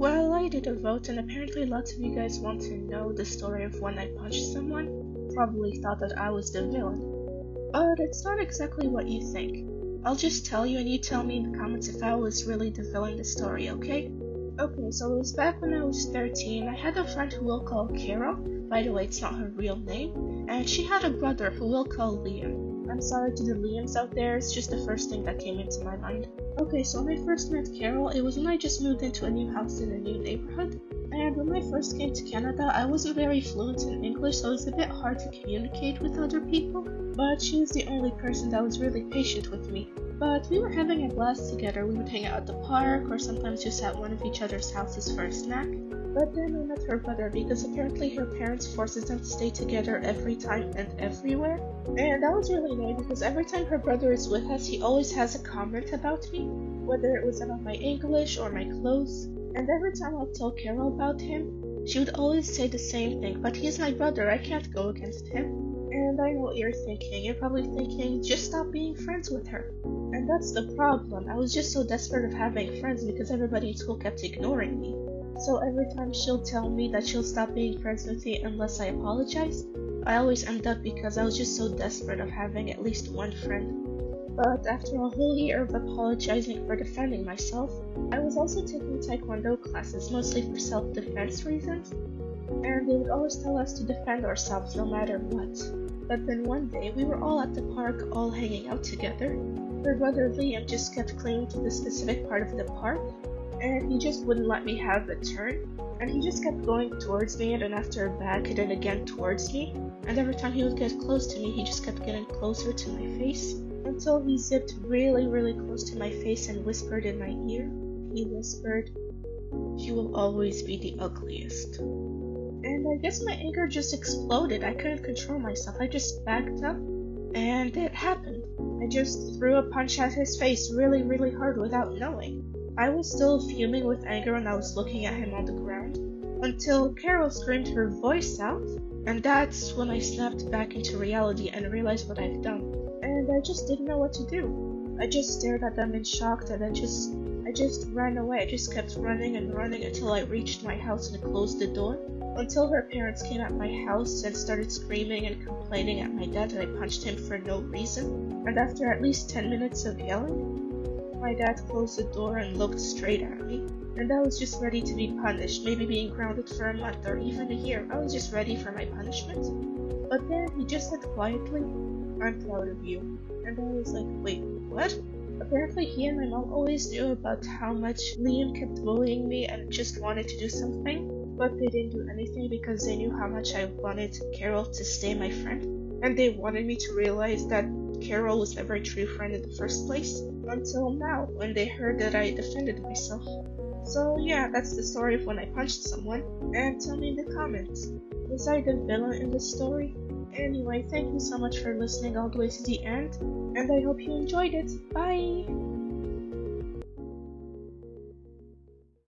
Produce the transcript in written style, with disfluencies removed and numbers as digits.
Well, I did a vote, and apparently lots of you guys want to know the story of when I punched someone. Probably thought that I was the villain. But it's not exactly what you think. I'll just tell you and you tell me in the comments if I was really the villain in the story, okay? Okay, so it was back when I was 13. I had a friend who we'll call Carol. By the way, it's not her real name. And she had a brother who we'll call Liam. I'm sorry to the Liams out there, it's just the first thing that came into my mind. Okay, so when I first met Carol, it was when I just moved into a new house in a new neighborhood. And when I first came to Canada, I wasn't very fluent in English, so it was a bit hard to communicate with other people. But she was the only person that was really patient with me. But we were having a blast together. We would hang out at the park, or sometimes just at one of each other's houses for a snack. But then I met her brother because apparently her parents forces them to stay together every time and everywhere. And that was really annoying because every time her brother is with us, he always has a comment about me, whether it was about my English or my clothes. And every time I'll tell Carol about him, she would always say the same thing, but he's my brother, I can't go against him. And I know what you're thinking. You're probably thinking, just stop being friends with her. And that's the problem. I was just so desperate of having friends because everybody in school kept ignoring me. So every time she'll tell me that she'll stop being friends with me unless I apologize, I always end up because I was just so desperate of having at least one friend. But after a whole year of apologizing for defending myself, I was also taking taekwondo classes, mostly for self-defense reasons. And they would always tell us to defend ourselves no matter what. But then one day, we were all at the park, all hanging out together. Her brother Liam just kept clinging to the specific part of the park, and he just wouldn't let me have a turn. And he just kept going towards me, and then after back, and then again towards me. And every time he would get close to me, he just kept getting closer to my face, until he zipped really, really close to my face and whispered in my ear. He whispered, "You will always be the ugliest." And I guess my anger just exploded. I couldn't control myself. I just backed up, and it happened. I just threw a punch at his face really, really hard without knowing. I was still fuming with anger when I was looking at him on the ground, until Carol screamed her voice out, and that's when I snapped back into reality and realized what I've done. And I just didn't know what to do. I just stared at them in shock, and then I just ran away. I just kept running and running until I reached my house and closed the door. Until her parents came at my house and started screaming and complaining at my dad that I punched him for no reason. And after at least 10 minutes of yelling, my dad closed the door and looked straight at me. And I was just ready to be punished, maybe being grounded for a month or even a year. I was just ready for my punishment. But then he just said quietly, "I'm proud of you." And I was like, wait, what? Apparently he and my mom always knew about how much Liam kept bullying me and just wanted to do something. But they didn't do anything because they knew how much I wanted Carol to stay my friend. And they wanted me to realize that Carol was never a true friend in the first place. Until now, when they heard that I defended myself. So yeah, that's the story of when I punched someone. And tell me in the comments, was I the villain in this story? Anyway, thank you so much for listening all the way to the end. And I hope you enjoyed it. Bye!